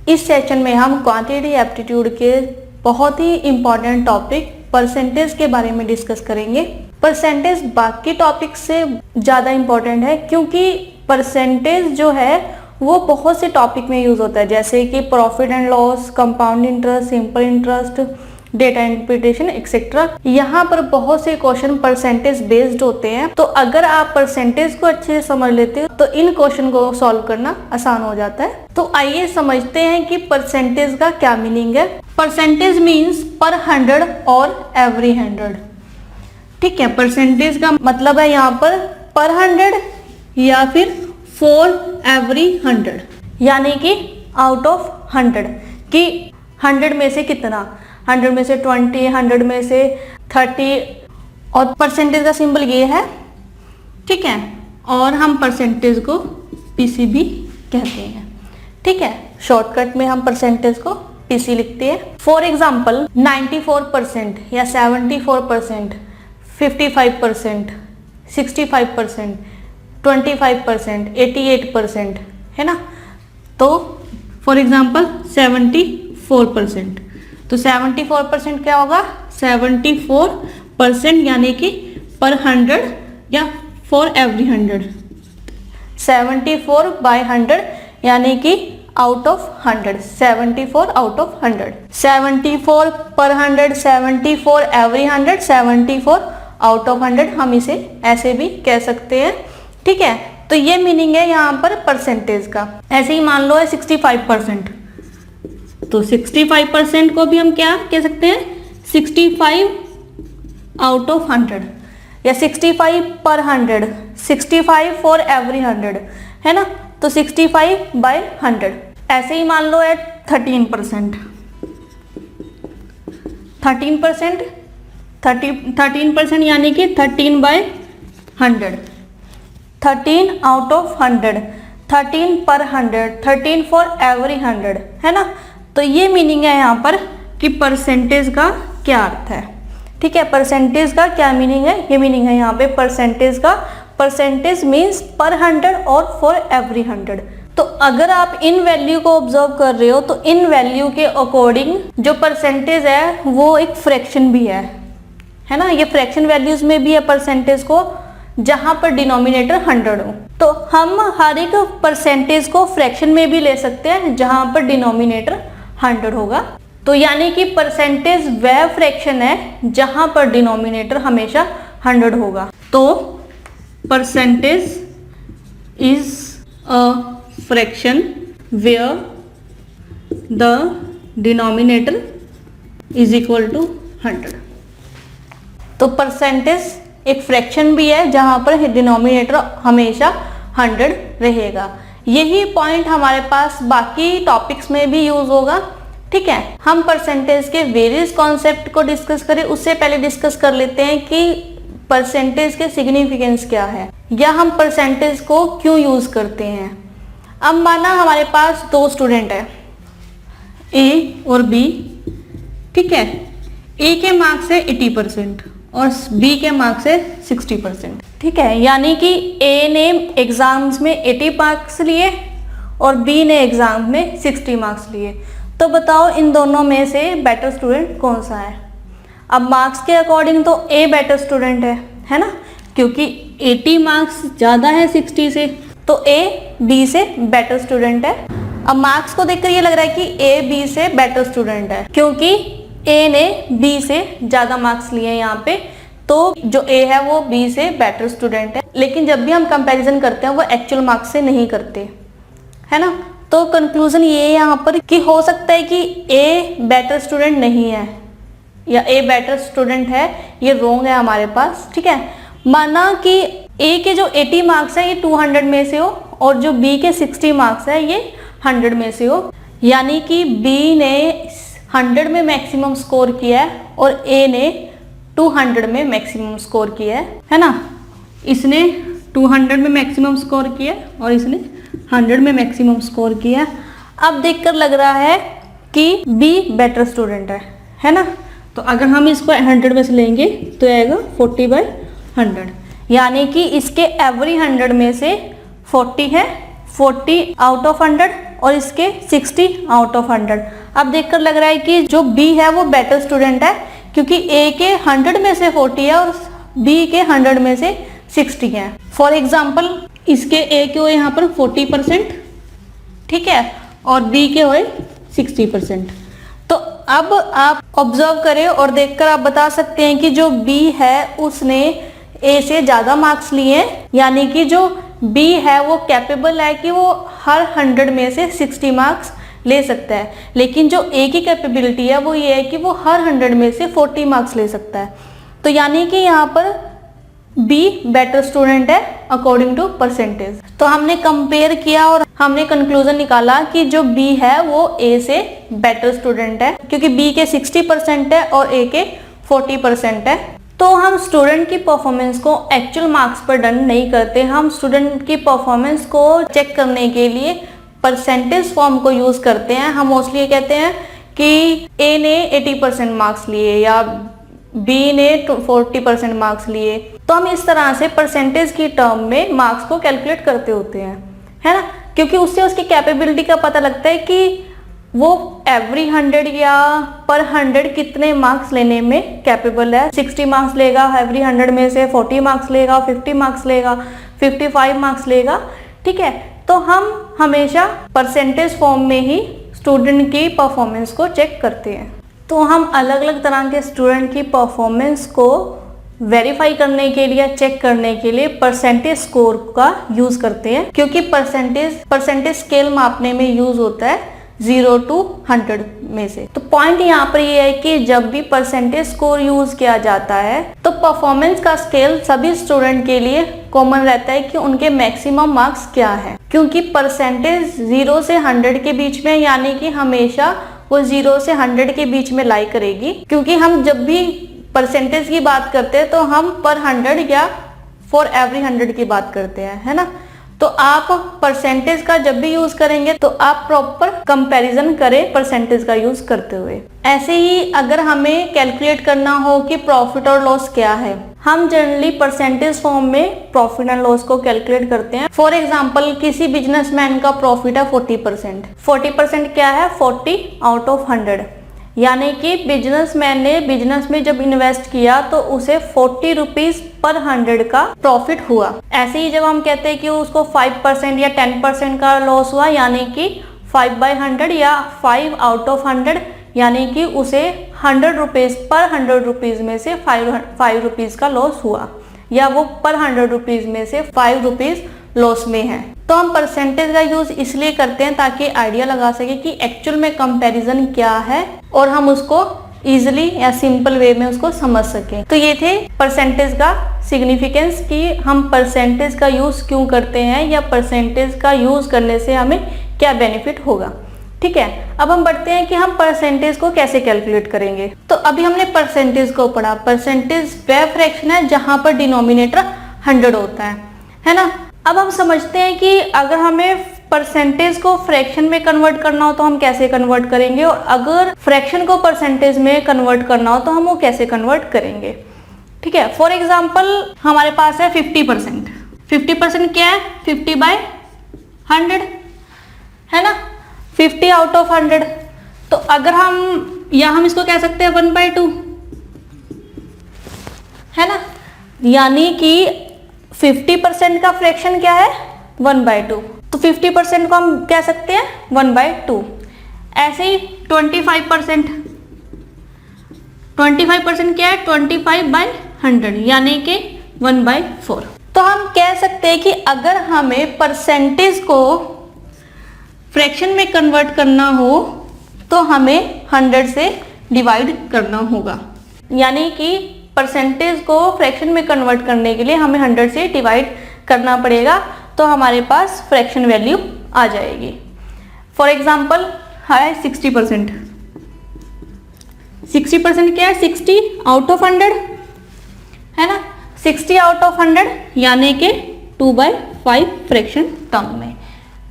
इस सेशन में हम क्वांटिटी एप्टीट्यूड के बहुत ही इम्पॉर्टेंट टॉपिक परसेंटेज के बारे में डिस्कस करेंगे। परसेंटेज बाकी टॉपिक से ज़्यादा इम्पॉर्टेंट है क्योंकि परसेंटेज जो है वो बहुत से टॉपिक में यूज़ होता है, जैसे कि profit and loss, compound interest, simple interest, data interpretation etcetera. यहाँ पर बहुत से क्वेश्चन परसेंटेज बेस्ड होते हैं, तो अगर आप परसेंटेज को अच्छे से समझ लेते हो तो इन क्वेश्चन को सॉल्व करना आसान हो जाता है। तो आइए समझते हैं कि परसेंटेज का क्या मीनिंग है। परसेंटेज मीन्स पर 100 और एवरी 100। ठीक है, परसेंटेज का मतलब है यहाँ पर 100 या फिर फॉर एवरी 100, यानी कि आउट ऑफ 100 कि 100 में से कितना, 100 में से 20, 100 में से 30, और परसेंटेज का सिंबल ये है। ठीक है, और हम परसेंटेज को पीसी भी कहते हैं। ठीक है, शॉर्टकट में हम परसेंटेज को पीसी लिखते हैं। फॉर एग्जाम्पल 94% या 74%, 55%, 65%, 25%, 88% है ना। तो फॉर एग्जाम्पल 74%, तो 74% क्या होगा, 74% यानी कि पर 100 या फॉर एवरी 100, 74 बाय 100 यानी कि आउट ऑफ 100, 74 आउट ऑफ 100, 74 पर 100, 74 एवरी 100, 74 आउट ऑफ 100, हम इसे ऐसे भी कह सकते हैं। ठीक है, तो ये मीनिंग है यहाँ पर परसेंटेज का। ऐसे ही मान लो है 65%, तो 65% को भी हम क्या कह सकते हैं, 65 आउट ऑफ 100 या 65 पर 100, 65 फॉर एवरी 100 है ना, तो 65 बाय 100। ऐसे ही मान लो है 13%, 13% यानी कि 13 बाय 100, 13 आउट ऑफ 100, 13 पर 100, 13 फॉर एवरी 100 है ना। तो ये मीनिंग है यहाँ पर कि परसेंटेज का क्या अर्थ है। ठीक है, परसेंटेज का क्या मीनिंग है, ये मीनिंग है यहाँ पे परसेंटेज का। परसेंटेज मीन्स पर 100 और फॉर एवरी 100। तो अगर आप इन वैल्यू को ऑब्जर्व कर रहे हो तो इन वैल्यू के अकॉर्डिंग जो परसेंटेज है वो एक फ्रैक्शन भी है ना। ये फ्रैक्शन वैल्यूज में भी है परसेंटेज को, जहां पर डिनोमिनेटर 100 हो। तो हम हर एक परसेंटेज को फ्रैक्शन में भी ले सकते हैं जहां पर डिनोमिनेटर 100 होगा। तो यानी कि परसेंटेज वह फ्रैक्शन है जहां पर डिनोमिनेटर हमेशा 100 होगा। तो percentage is a fraction where the denominator is equal to 100। तो परसेंटेज एक फ्रैक्शन भी है जहां पर डिनोमिनेटर हमेशा 100 रहेगा। यही पॉइंट हमारे पास बाकी टॉपिक्स में भी यूज होगा। ठीक है, हम परसेंटेज के वेरियस कॉन्सेप्ट को डिस्कस करें उससे पहले डिस्कस कर लेते हैं कि परसेंटेज के सिग्निफिकेंस क्या है या हम परसेंटेज को क्यों यूज करते हैं। अब माना हमारे पास दो स्टूडेंट है, ए और बी। ठीक है, ए के मार्क्स है 80% और बी के मार्क्स है 60%। ठीक है, यानी कि ए ने एग्जाम्स में 80 मार्क्स लिए और बी ने एग्जाम में 60 मार्क्स लिए। तो बताओ इन दोनों में से बेटर स्टूडेंट कौन सा है। अब मार्क्स के अकॉर्डिंग तो ए बेटर स्टूडेंट है ना, क्योंकि 80 मार्क्स ज़्यादा है 60 से, तो ए बी से बेटर स्टूडेंट है। अब मार्क्स को देखकर ये लग रहा है कि ए बी से बेटर स्टूडेंट है क्योंकि ए ने बी से ज़्यादा मार्क्स लिए हैं यहाँ पे, तो जो ए है वो बी से बेटर स्टूडेंट है। लेकिन जब भी हम कंपैरिजन करते हैं वो एक्चुअल मार्क्स से नहीं करते, है ना। तो कंक्लूजन ये है यहाँ पर कि हो सकता है कि ए बेटर स्टूडेंट नहीं है या ए बेटर स्टूडेंट है, ये रॉन्ग है हमारे पास। ठीक है, माना कि ए के जो 80 मार्क्स है ये 200 में से हो और जो बी के 60 मार्क्स है ये 100 में से हो, यानी कि बी ने 100 में मैक्सिमम स्कोर किया है और ए ने 200 में मैक्सिमम स्कोर किया है ना। इसने 200 में मैक्सिमम स्कोर किया और इसने 100 में मैक्सिमम स्कोर किया। अब देखकर लग रहा है कि बी बेटर स्टूडेंट है ना। तो अगर हम इसको 100 में से लेंगे तो आएगा 40/100, यानी कि इसके एवरी 100 में से 40 है, 40 आउट ऑफ 100 और इसके 60 आउट ऑफ 100। अब देखकर लग रहा है कि जो बी है वो बेटर स्टूडेंट है, क्योंकि ए के 100 में से 40 है और बी के 100 में से 60 है। फॉर एग्जाम्पल इसके ए के हुए यहाँ पर 40%, ठीक है, और बी के हुए 60%। तो अब आप ऑब्जर्व करें और देखकर आप बता सकते हैं कि जो बी है उसने ए से ज़्यादा मार्क्स लिए हैं, यानी कि जो बी है वो कैपेबल है कि वो हर 100 में से 60 मार्क्स ले सकता है, लेकिन जो ए की कैपेबिलिटी है वो ये है कि वो हर 100 में से 40 मार्क्स ले सकता है। तो यानी कि यहाँ पर बी बेटर स्टूडेंट है अकॉर्डिंग टू परसेंटेज। तो हमने कंपेयर किया और हमने कंक्लूजन निकाला कि जो बी है वो ए से बेटर स्टूडेंट है, क्योंकि बी के 60% है और ए के 40% है। तो हम स्टूडेंट की परफॉर्मेंस को एक्चुअल मार्क्स पर डन नहीं करते, हम स्टूडेंट की परफॉर्मेंस को चेक करने के लिए परसेंटेज फॉर्म को यूज करते हैं। हम मोस्टली ये कहते हैं कि ए ने 80% मार्क्स लिए या बी ने 40% मार्क्स लिए। तो हम इस तरह से परसेंटेज की टर्म में मार्क्स को कैलकुलेट करते होते हैं, है ना, क्योंकि उससे उसकी कैपेबिलिटी का पता लगता है कि वो एवरी 100 या पर 100 कितने मार्क्स लेने में कैपेबल है। 60 मार्क्स लेगा एवरी 100 में से, 40 मार्क्स लेगा, 50 मार्क्स लेगा, 55 मार्क्स लेगा, ठीक है। तो हम हमेशा परसेंटेज फॉर्म में ही स्टूडेंट की परफॉर्मेंस को चेक करते हैं। तो हम अलग अलग तरह के स्टूडेंट की परफॉर्मेंस को वेरीफाई करने के लिए, चेक करने के लिए परसेंटेज स्कोर का यूज करते हैं, क्योंकि परसेंटेज स्केल मापने में यूज होता है 0 to 100 में से। तो पॉइंट यहाँ पर ये है कि जब भी परसेंटेज स्कोर यूज किया जाता है तो परफॉर्मेंस का स्केल सभी स्टूडेंट के लिए कॉमन रहता है कि उनके मैक्सिमम मार्क्स क्या है, क्योंकि परसेंटेज 0 से 100 के बीच में, यानी कि हमेशा वो 0 से 100 के बीच में लाई करेगी। क्योंकि हम जब भी परसेंटेज की बात करते हैं तो हम पर 100 या फॉर एवरी 100 की बात करते हैं, है ना। तो आप परसेंटेज का जब भी यूज करेंगे तो आप प्रॉपर कंपैरिजन करें परसेंटेज का यूज करते हुए। ऐसे ही अगर हमें कैलकुलेट करना हो कि प्रॉफिट और लॉस क्या है, हम जनरली परसेंटेज फॉर्म में प्रॉफिट एंड लॉस को कैलकुलेट करते हैं। फॉर एग्जांपल किसी बिजनेसमैन का प्रॉफिट है 40%। 40% क्या है? 40 आउट ऑफ 100, यानी कि बिजनेसमैन ने बिजनेस में जब इन्वेस्ट किया तो उसे 40 रुपीज पर 100 का प्रॉफिट हुआ। ऐसे ही जब हम कहते हैं कि उसको 5% या 10% का लॉस हुआ, यानी कि 5/100 या 5 आउट ऑफ 100, यानी कि उसे 100 रुपीज पर 100 रुपीज में से 5 रुपीज का लॉस हुआ, या वो पर 100 रुपीज में से 5 रुपीज लॉस में है। तो हम परसेंटेज का यूज इसलिए करते हैं ताकि आइडिया लगा सके कि एक्चुअल में कंपैरिजन क्या है और हम उसको इजीली या सिंपल वे में उसको समझ सकें। तो ये थे परसेंटेज का सिग्निफिकेंस कि हम परसेंटेज का यूज क्यों करते हैं या परसेंटेज का यूज करने से हमें क्या बेनिफिट होगा। ठीक है, अब हम बढ़ते हैं कि हम परसेंटेज को कैसे कैलकुलेट करेंगे। तो अभी हमने परसेंटेज को पढ़ा। परसेंटेज वह फ्रैक्शन है जहां पर डिनोमिनेटर 100 होता है ना। अब हम समझते हैं कि अगर हमें परसेंटेज को फ्रैक्शन में कन्वर्ट करना हो तो हम कैसे कन्वर्ट करेंगे, और अगर फ्रैक्शन को परसेंटेज में कन्वर्ट करना हो तो हम वो कैसे कन्वर्ट करेंगे। ठीक है, फॉर एग्जांपल हमारे पास है 50%। 50% क्या है? 50/100 है ना, 50 आउट ऑफ 100। तो अगर हम इसको कह सकते हैं 1/2, है ना, यानी कि 50% का फ्रैक्शन क्या है? 1/2। तो 50% को हम कह सकते हैं 1/2। ऐसे ही 25%। 25% क्या है? 25/100, यानी कि 1/4। तो हम कह सकते हैं कि अगर हमें परसेंटेज को फ्रैक्शन में कन्वर्ट करना हो तो हमें 100 से डिवाइड करना होगा, यानी कि परसेंटेज को फ्रैक्शन में कन्वर्ट करने के लिए हमें 100 से डिवाइड करना पड़ेगा, तो हमारे पास फ्रैक्शन वैल्यू आ जाएगी। फॉर एग्जांपल है 60%। 60% क्या है? 60 आउट ऑफ 100 है ना, 60 आउट ऑफ 100 यानी कि 2/5 फ्रैक्शन टर्म में।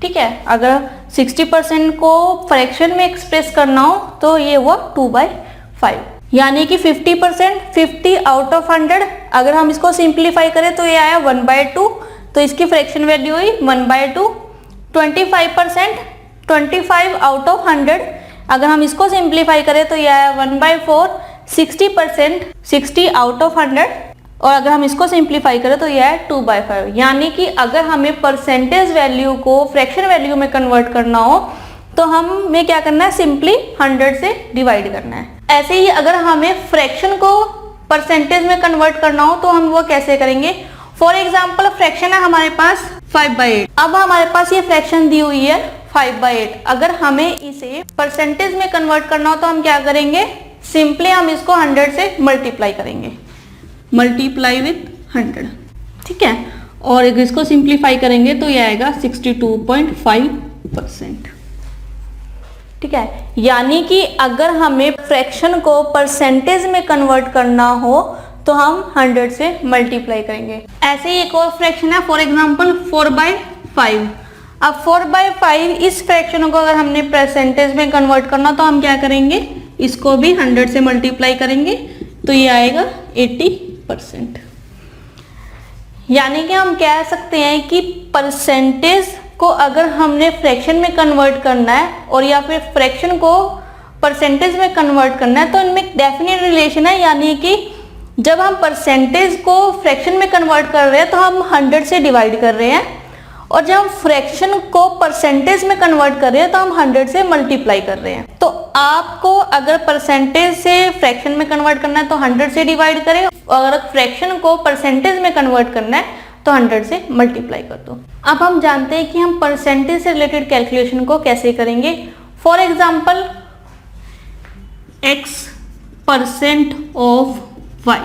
ठीक है, अगर 60% को फ्रैक्शन में एक्सप्रेस करना हो तो ये हुआ 2/5, यानी कि 50%, 50 आउट ऑफ 100। अगर हम इसको सिंप्लीफाई करें तो ये आया 1/2, तो इसकी फ्रैक्शन वैल्यू हुई 1/2। 25%, 25 आउट ऑफ 100। अगर हम इसको सिंप्लीफाई करें तो यह है 1/4, 60%, 60 आउट ऑफ 100। और अगर हम इसको सिंप्लीफाई करें तो यह है 2/5। यानी कि अगर हमें परसेंटेज वैल्यू को फ्रैक्शन वैल्यू में कन्वर्ट करना हो तो हमें क्या करना है, सिंपली 100 से डिवाइड करना है। ऐसे ही अगर हमें फ्रैक्शन को परसेंटेज में कन्वर्ट करना हो तो हम वो कैसे करेंगे। फॉर एग्जाम्पल फ्रैक्शन है हमारे पास 5/8। अब हमारे पास ये फ्रैक्शन दी हुई है 5/8। अगर हमें इसे परसेंटेज में कन्वर्ट करना हो तो हम क्या करेंगे, सिंपली हम इसको 100 से मल्टीप्लाई करेंगे, मल्टीप्लाई विथ 100, ठीक है। और इसको सिंप्लीफाई करेंगे तो यह आएगा 62.5%, ठीक है। यानी कि अगर हमें फ्रैक्शन को परसेंटेज में कन्वर्ट करना हो तो हम 100 से मल्टीप्लाई करेंगे। ऐसे ही एक और फ्रैक्शन है, फॉर एग्जांपल 4/5। अब 4/5 इस फ्रैक्शन को अगर हमने परसेंटेज में कन्वर्ट करना तो हम क्या करेंगे, इसको भी 100 से मल्टीप्लाई करेंगे तो ये आएगा 80%। यानी कि हम कह सकते हैं कि परसेंटेज को अगर हमने फ्रैक्शन में कन्वर्ट करना है और या फिर फ्रैक्शन को परसेंटेज में कन्वर्ट करना है तो इनमें डेफिनेट रिलेशन है। यानी कि जब हम परसेंटेज को फ्रैक्शन में कन्वर्ट कर रहे हैं तो हम 100 से डिवाइड कर रहे हैं, और जब हम फ्रैक्शन को परसेंटेज में कन्वर्ट कर रहे हैं तो हम 100 से मल्टीप्लाई कर रहे हैं। तो आपको अगर परसेंटेज से फ्रैक्शन में कन्वर्ट करना है तो 100 से डिवाइड करें, और अगर फ्रैक्शन को परसेंटेज में कन्वर्ट करना है तो 100 से मल्टीप्लाई कर दो। अब हम जानते हैं कि हम परसेंटेज से रिलेटेड कैलकुलेशन को कैसे करेंगे। For example x% of y।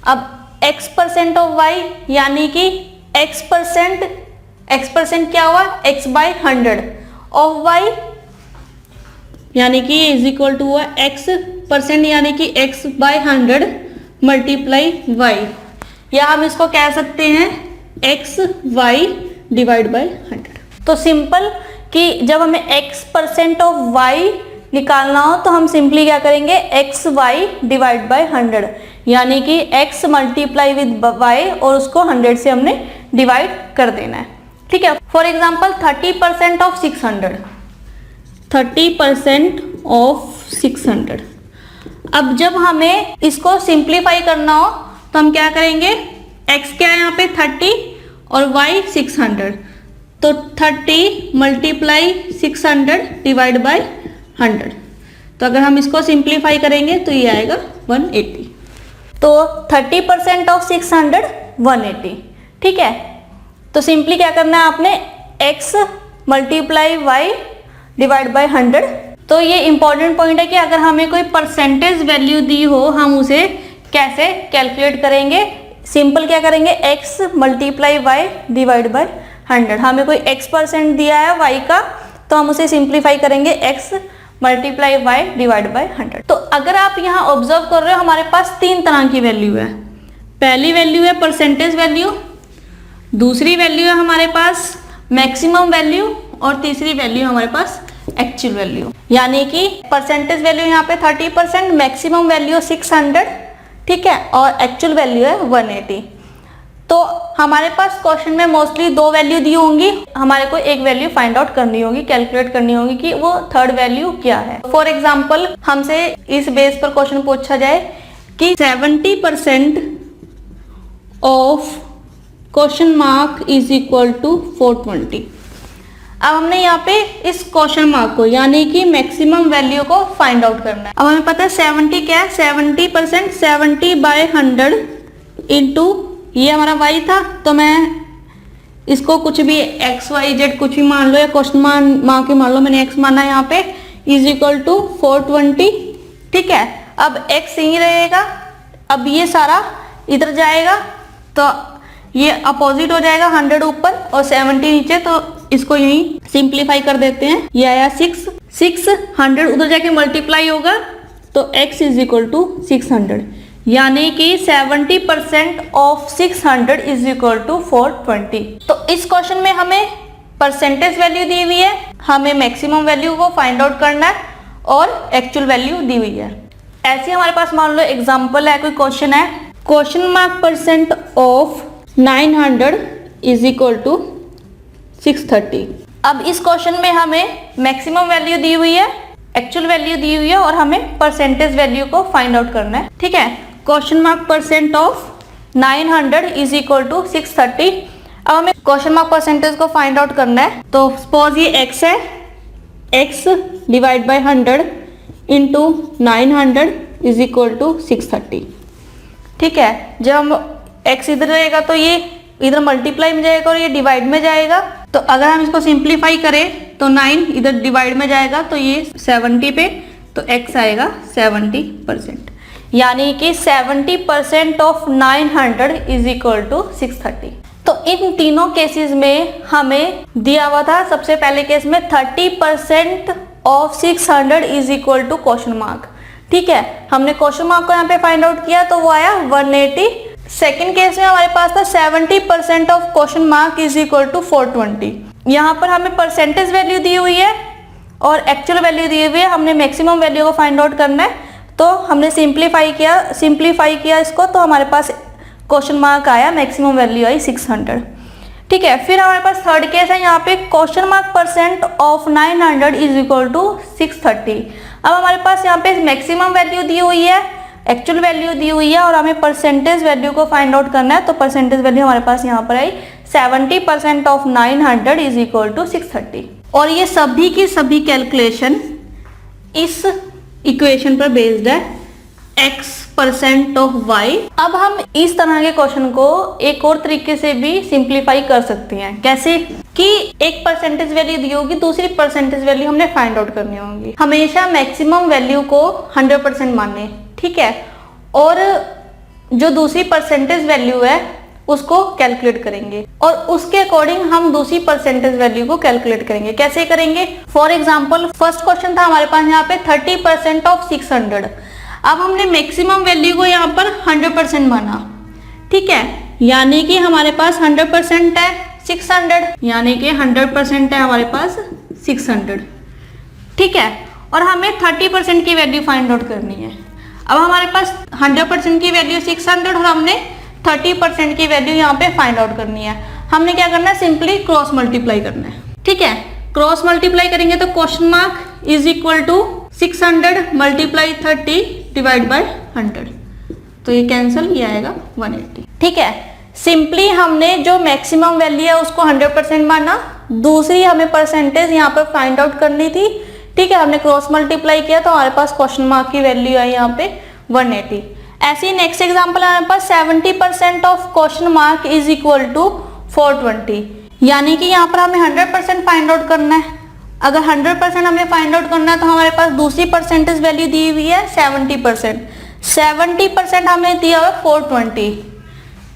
अब x% ऑफ y यानी कि x% क्या हुआ, x/100 ऑफ y, यानी कि इज इक्वल टू हुआ x% यानी कि x/100 मल्टीप्लाई y, या हम इसको कह सकते हैं xy डिवाइड बाय 100। तो सिंपल कि जब हमें x% ऑफ y निकालना हो तो हम सिंपली क्या करेंगे, xy डिवाइड बाय 100, यानी कि x मल्टीप्लाई विद y और उसको 100 से हमने डिवाइड कर देना है, ठीक है। For example 30% of 600, 30% of 600। अब जब हमें इसको सिंप्लीफाई करना हो तो हम क्या करेंगे, x क्या है यहाँ पे 30 और y 600, तो 30 मल्टीप्लाई 600 डिवाइड बाय 100। तो अगर हम इसको सिंप्लीफाई करेंगे तो ये आएगा 180। तो 30% ऑफ 600 180, ठीक है। तो सिंपली क्या करना है आपने, x multiply y divide by 100। तो ये इंपॉर्टेंट पॉइंट है कि अगर हमें कोई परसेंटेज वैल्यू दी हो हम उसे कैसे कैलकुलेट करेंगे। सिंपल क्या करेंगे, x multiply y divide by 100। हमें कोई x% दिया है y का तो हम उसे सिंप्लीफाई करेंगे x multiply y divide by 100। तो अगर आप यहाँ ऑब्जर्व कर रहे हो हमारे पास 3 तरह की वैल्यू है। पहली वैल्यू है परसेंटेज वैल्यू, दूसरी वैल्यू है हमारे पास मैक्सिमम वैल्यू, और तीसरी वैल्यू हमारे पास एक्चुअल वैल्यू। यानी कि परसेंटेज वैल्यू यहाँ पे 30%, मैक्सिमम वैल्यू 600, ठीक है, और एक्चुअल वैल्यू है 180। तो हमारे पास क्वेश्चन में मोस्टली 2 वैल्यू दी होंगी, हमारे को एक वैल्यू फाइंड आउट करनी होगी, कैलकुलेट करनी होगी कि वो थर्ड वैल्यू क्या है। फॉर एग्जाम्पल हमसे इस बेस पर क्वेश्चन पूछा जाए कि 70% of question mark is equal to 420। अब हमने यहाँ पे इस क्वेश्चन मार्क को यानी कि मैक्सिमम वैल्यू को फाइंड आउट करना है। अब हमें पता है 70 क्या है, 70%, 70/100 इंटू ये हमारा y था, तो मैं इसको कुछ भी x y z कुछ भी मान लो या क्वेश्चन मार्क के मान लो, मैंने x माना यहाँ पे, इज इक्वल टू 420, ठीक है। अब x यही रहेगा, अब ये सारा इधर जाएगा तो ये अपोजिट हो जाएगा, 100 ऊपर और 70 नीचे, तो इसको यही सिंप्लीफाई कर देते हैं। ये आया 600 उधर जाके मल्टीप्लाई होगा तो x इज इक्वल टू 600, यानी कि 70% ऑफ 600 इज इक्वल टू 420। तो इस क्वेश्चन में हमें परसेंटेज वैल्यू दी हुई है, हमें मैक्सिमम वैल्यू को फाइंड आउट करना है और एक्चुअल वैल्यू दी हुई है। ऐसे हमारे पास मान लो एग्जांपल है, कोई क्वेश्चन है, question mark percent of 900 is equal to 630। अब इस क्वेश्चन में हमें मैक्सिमम वैल्यू दी हुई है, एक्चुअल वैल्यू दी हुई है और हमें परसेंटेज वैल्यू को फाइंड आउट करना है। ठीक है, question mark percent of 900 is equal to 630। अब हमें क्वेश्चन मार्क परसेंटेज को फाइंड आउट करना है। तो सपोज ये x है, x divide by 100 into 900 is equal to 630। ठीक है, जब हम x इधर रहेगा तो ये इधर मल्टीप्लाई में जाएगा और ये डिवाइड में जाएगा। तो अगर हम इसको सिंप्लीफाई करें तो 9 इधर डिवाइड में जाएगा तो ये 70 पे, तो x आएगा 70%, यानी कि 70% ऑफ 900 इज इक्वल टू 630। तो इन तीनों केसेस में हमें दिया हुआ था, सबसे पहले केस में 30% of 600 is equal to question mark. ठीक है, हमने क्वेश्चन मार्क को यहाँ पे फाइंड आउट किया तो वो आया 180। सेकेंड केस में हमारे पास था 70% of question mark is equal to 420। यहाँ पर हमें परसेंटेज वैल्यू दी हुई है और एक्चुअल वैल्यू दी हुई है, हमने मैक्सिमम वैल्यू को फाइंड आउट करना है। तो हमने सिंप्लीफाई किया इसको, तो हमारे पास क्वेश्चन मार्क आया, मैक्सिमम वैल्यू आई 600। ठीक है, फिर हमारे पास थर्ड केस है, यहाँ पे question mark percent of 900 is equal to 630। अब हमारे पास यहाँ पे मैक्सिमम वैल्यू दी हुई है, एक्चुअल वैल्यू दी हुई है और हमें परसेंटेज वैल्यू को फाइंड आउट करना है। तो परसेंटेज वैल्यू हमारे पास यहाँ पर आई 70% ऑफ 900 इज इक्वल टू 630। और ये सभी की सभी कैलकुलेशन इस इक्वेशन पर बेस्ड है, x% ऑफ y। अब हम इस तरह के क्वेश्चन को एक और तरीके से भी सिंप्लीफाई कर सकते हैं। कैसे कि एक परसेंटेज वैल्यू दी होगी, दूसरी परसेंटेज वैल्यू हमने फाइंड आउट करनी होगी। हमेशा मैक्सिमम वैल्यू को 100% माने, ठीक है, और जो दूसरी परसेंटेज वैल्यू है उसको कैलकुलेट करेंगे और उसके अकॉर्डिंग हम दूसरी परसेंटेज वैल्यू को कैलकुलेट करेंगे। कैसे करेंगे? फॉर एग्जांपल फर्स्ट क्वेश्चन था हमारे पास यहाँ पे 30% ऑफ 600। अब हमने मैक्सिमम वैल्यू को यहाँ पर 100% माना, ठीक है, यानी कि हमारे पास 100% है 600, यानी कि 100% है हमारे पास 600, ठीक है, और हमें 30% की वैल्यू फाइंड आउट करनी है। अब हमारे पास 100% की वैल्यू 600 और हमने 30% की वैल्यू यहाँ पे फाइंड आउट करनी है। हमने क्या करना है? सिंपली क्रॉस मल्टीप्लाई करना है, ठीक है। क्रॉस मल्टीप्लाई करेंगे तो question mark is equal to 600 multiply 30 divide by 100, तो ये कैंसिल, ये आएगा 180, ठीक है। सिंपली हमने जो मैक्सिमम वैल्यू है उसको 100% माना, दूसरी हमें परसेंटेज यहाँ पर फाइंड आउट करनी थी, ठीक है। हमने क्रॉस मल्टीप्लाई किया तो हमारे पास क्वेश्चन मार्क की वैल्यू आई यहाँ पे 180। ऐसे ही नेक्स्ट एग्जांपल हमारे पास 70% of question mark is equal to 420, यानी कि यहाँ पर हमें 100% फाइंड आउट करना है। अगर 100% हमें फाइंड आउट करना है तो हमारे पास दूसरी परसेंटेज वैल्यू दी हुई है 70%। 70% हमें दिया हुआ है 420,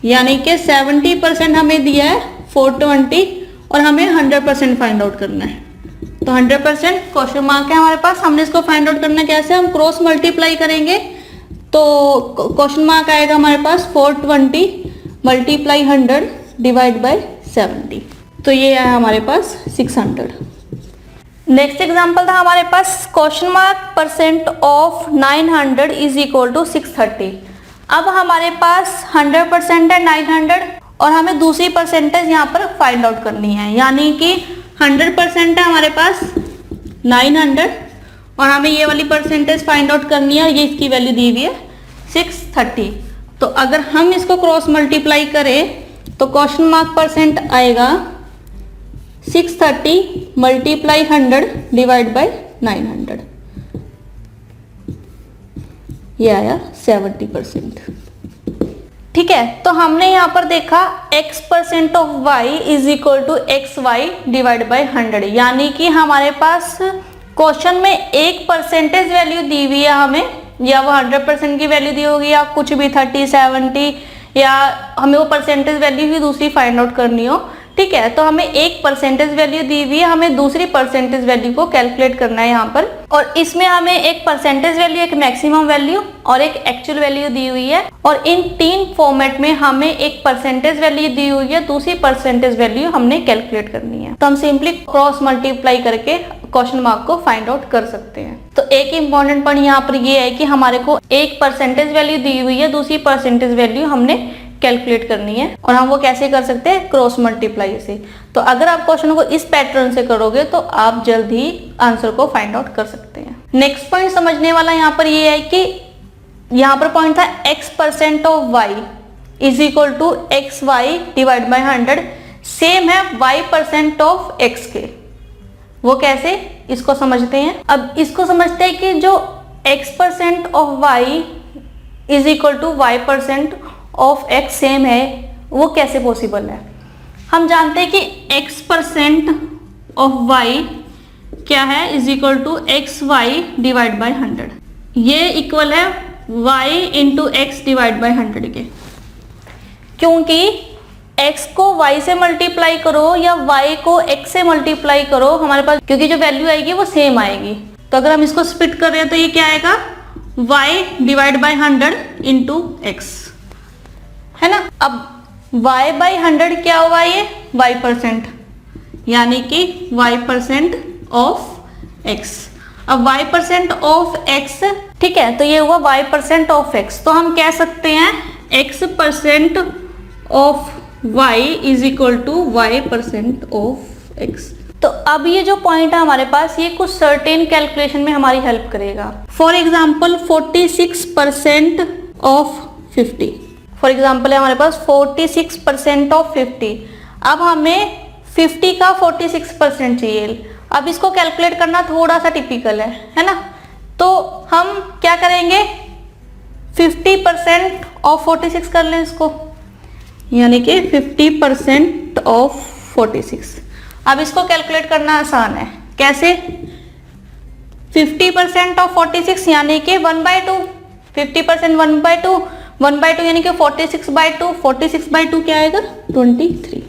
यानी कि 70% हमें दिया है 420 और हमें 100% फाइंड आउट करना है। तो 100% क्वेश्चन मार्क है हमारे पास, हमने इसको फाइंड आउट करना कैसे? हम क्रॉस मल्टीप्लाई करेंगे तो क्वेश्चन मार्क आएगा हमारे पास 420 मल्टीप्लाई 100 डिवाइड बाय 70, तो ये आया हमारे पास 600। नेक्स्ट एग्जांपल था हमारे पास question mark percent of 900 is equal to 630। अब हमारे पास 100% है 900 और हमें दूसरी परसेंटेज यहाँ पर फाइंड आउट करनी है, यानी कि 100% है हमारे पास 900 और हमें ये वाली परसेंटेज फाइंड आउट करनी है और ये इसकी वैल्यू दी हुई है 630। तो अगर हम इसको क्रॉस मल्टीप्लाई करें तो क्वेश्चन मार्क परसेंट आएगा 630 मल्टीप्लाई 100 डिवाइड बाय 900, ये आया 70%, ठीक है। तो हमने यहाँ पर देखा x% of y is equal to XY divide by 100, यानी कि हमारे पास क्वेश्चन में एक परसेंटेज वैल्यू दी हुई है हमें, या वो 100% की वैल्यू दी होगी या कुछ भी 30, 70, या हमें वो परसेंटेज वैल्यू ही दूसरी फाइंड आउट करनी हो, ठीक है। तो हमें एक परसेंटेज वैल्यू दी हुई है, हमें दूसरी परसेंटेज वैल्यू को कैलकुलेट करना है यहाँ पर, और इसमें हमें एक परसेंटेज वैल्यू, एक मैक्सिमम वैल्यू और एक एक्चुअल वैल्यू दी हुई है, और इन तीन फॉर्मेट में हमें एक परसेंटेज वैल्यू दी हुई है, दूसरी परसेंटेज वैल्यू हमने कैलकुलेट करनी है। तो हम सिंपली क्रॉस मल्टीप्लाई करके क्वेश्चन मार्क को फाइंड आउट कर सकते हैं। तो एक इंपॉर्टेंट पॉइंट यहाँ पर ये है कि हमारे को एक परसेंटेज वैल्यू दी हुई है, दूसरी परसेंटेज वैल्यू हमने कैलकुलेट करनी है, और हम वो कैसे कर सकते हैं, क्रॉस मल्टीप्लाई से। तो अगर आप क्वेश्चन को इस पैटर्न से करोगे तो आप जल्द ही आंसर को फाइंड आउट कर सकते हैं। नेक्स्ट पॉइंट समझने वाला यहाँ पर ये है कि यहाँ पर पॉइंट था x% of y is equal to xy divide by 100, same है y% ऑफ x के। वो कैसे, इसको समझते हैं। अब इसको समझते हैं कि जो x% of y is equal to y% of x same है, वो कैसे पॉसिबल है। हम जानते हैं कि x% ऑफ y क्या है, is equal to xy divide by 100। ये इक्वल है y into x divide by 100 के, क्योंकि x को y से मल्टीप्लाई करो या y को x से मल्टीप्लाई करो, हमारे पास क्योंकि जो वैल्यू आएगी वो सेम आएगी। तो अगर हम इसको स्प्लिट कर रहे हैं तो ये क्या आएगा, y divide by 100 into x, है ना। अब y बाई 100 क्या हुआ, ये y%, यानी कि y% ऑफ x। अब y% ऑफ x, ठीक है, तो ये हुआ y% ऑफ x। तो हम कह सकते हैं x% of y is equal to y% of x। तो अब ये जो पॉइंट है हमारे पास, ये कुछ सर्टेन कैलकुलेशन में हमारी हेल्प करेगा। For example 46% of 50, for example है हमारे पास 46% ऑफ 50। अब हमें 50 का 46% चाहिए। अब इसको कैलकुलेट करना थोड़ा सा टिपिकल है ना। तो हम क्या करेंगे, 50% ऑफ 46 कर लें इसको, यानी कि 50% ऑफ 46। अब इसको कैलकुलेट करना आसान है, कैसे, 50% ऑफ 46 यानी कि 1/2, 50% 1/2, 1/2 यानी कि 46/2, 46/2 क्या आएगा, 23।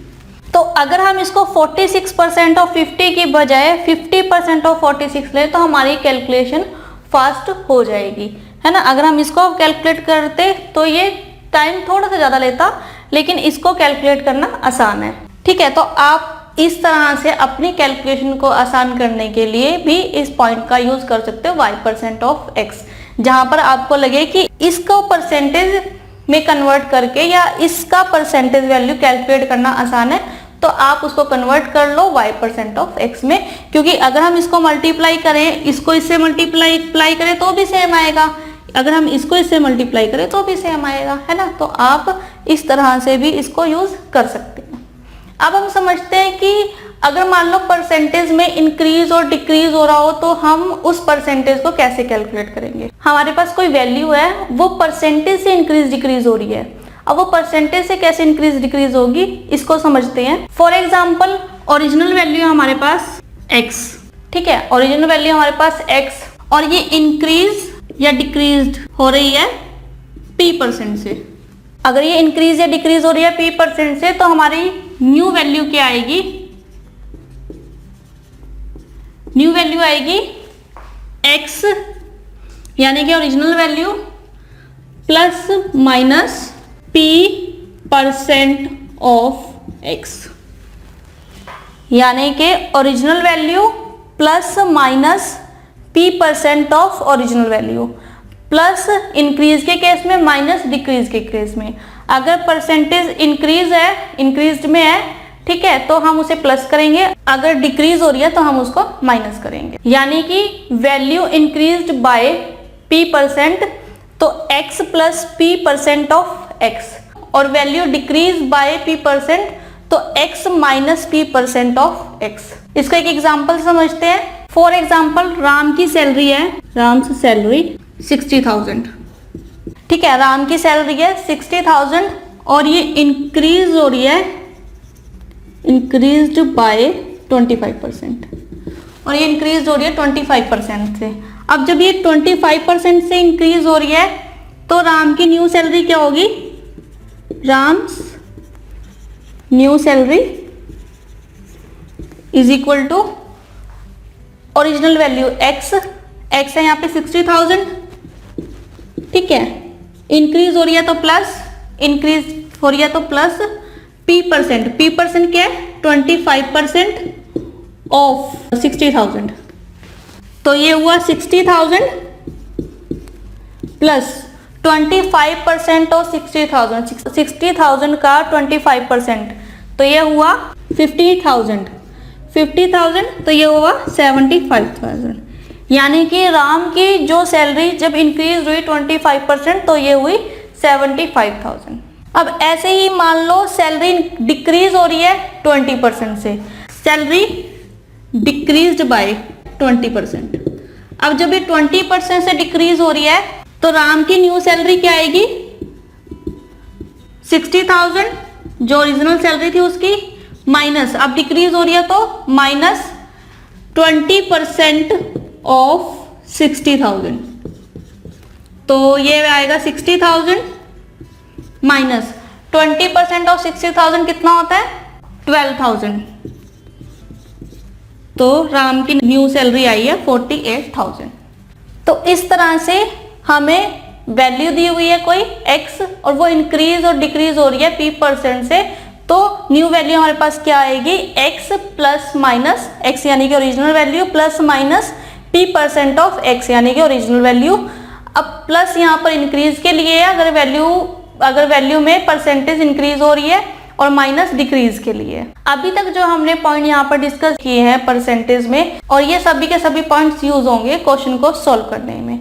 तो अगर हम इसको 46% ऑफ 50 की बजाय 50% ऑफ 46 ले तो हमारी कैलकुलेशन फास्ट हो जाएगी, है ना। अगर हम इसको कैलकुलेट करते तो ये टाइम थोड़ा सा ज़्यादा लेता, लेकिन इसको कैलकुलेट करना आसान है, ठीक है। तो आप इस तरह से अपनी कैलकुलेशन को आसान करने के लिए भी इस पॉइंट का यूज कर सकते हो, y% ऑफ x, जहां पर आपको लगे कि इसको परसेंटेज में कन्वर्ट करके या इसका परसेंटेज वैल्यू कैलकुलेट करना आसान है, तो आप उसको कन्वर्ट कर लो y% ऑफ x में, क्योंकि अगर हम इसको मल्टीप्लाई करें, इसको इससे मल्टीप्लाई करें तो भी सेम आएगा, अगर हम इसको इससे मल्टीप्लाई करें तो भी सेम आएगा, है ना। तो आप इस तरह से भी इसको यूज कर सकते हैं। अब हम समझते हैं कि अगर मान लो परसेंटेज में इंक्रीज और डिक्रीज हो रहा हो तो हम उस परसेंटेज को कैसे कैलकुलेट करेंगे। हमारे पास कोई वैल्यू है, वो परसेंटेज से इंक्रीज डिक्रीज हो रही है, अब वो परसेंटेज से कैसे इंक्रीज डिक्रीज होगी, इसको समझते हैं। फॉर एग्जाम्पल ओरिजिनल वैल्यू है हमारे पास x, ठीक है, ओरिजिनल वैल्यू हमारे पास x, और ये इंक्रीज या डिक्रीज हो रही है p% से। अगर ये इंक्रीज या डिक्रीज हो रही है p% से, तो हमारी न्यू वैल्यू क्या आएगी, न्यू वैल्यू आएगी x, यानी कि original value plus minus p% of x, यानी कि original value plus minus p% of original value, plus increase के केस में माइनस डिक्रीज के केस में। अगर परसेंटेज इंक्रीज है, इंक्रीज में है, ठीक है, तो हम उसे प्लस करेंगे, अगर डिक्रीज हो रही है तो हम उसको माइनस करेंगे, यानी कि वैल्यू इंक्रीज्ड बाय p%, तो x plus p% of x, और वैल्यू डिक्रीज बाय p%, तो x minus p% of x। इसका एक एग्जांपल समझते हैं। फॉर एग्जांपल राम की सैलरी है, राम की सैलरी 60,000, ठीक है, राम की सैलरी है 60,000 और ये इंक्रीज हो रही है, इंक्रीज्ड बाय 25%, और ये इंक्रीज हो रही है 25% से। अब जब ये 25% से इंक्रीज हो रही है तो राम की न्यू सैलरी क्या होगी, Ram's new salary is equal to original value x है यहाँ पे 60,000, ठीक है, इंक्रीज हो रही है तो प्लस, इंक्रीज हो रही है तो प्लस p% क्या है 25% ऑफ 60,000, तो ये हुआ 60,000 प्लस 25% ऑफ 60,000, 60,000 का 25%, तो ये हुआ 50,000, 50,000 तो ये हुआ 75,000। यानी कि राम की जो सैलरी जब इंक्रीज हुई 25% तो ये हुई 75,000। अब ऐसे ही मान लो सैलरी डिक्रीज हो रही है 20% से, सैलरी डिक्रीज्ड बाय 20%। अब जब ये 20% से डिक्रीज हो रही है तो राम की न्यू सैलरी क्या आएगी, 60,000 जो ओरिजिनल सैलरी थी उसकी, माइनस, अब डिक्रीज हो रही है तो माइनस 20% ऑफ 60,000, तो ये आएगा 60,000 माइनस 20% ऑफ 60,000 कितना होता है, 12,000। तो राम की न्यू सैलरी आई है 48,000। तो इस तरह से हमें वैल्यू दी हुई है कोई x और वो इंक्रीज और डिक्रीज हो रही है p% से, तो न्यू वैल्यू हमारे पास क्या आएगी, x प्लस माइनस x यानी कि original value plus minus p% of x यानी कि ओरिजिनल वैल्यू। अब प्लस यहाँ पर इंक्रीज के लिए है, अगर वैल्यू में परसेंटेज इंक्रीज हो रही है, और माइनस डिक्रीज के लिए। अभी तक जो हमने पॉइंट यहाँ पर डिस्कस किए हैं परसेंटेज में, और ये सभी के सभी पॉइंट्स यूज होंगे क्वेश्चन को सॉल्व करने में।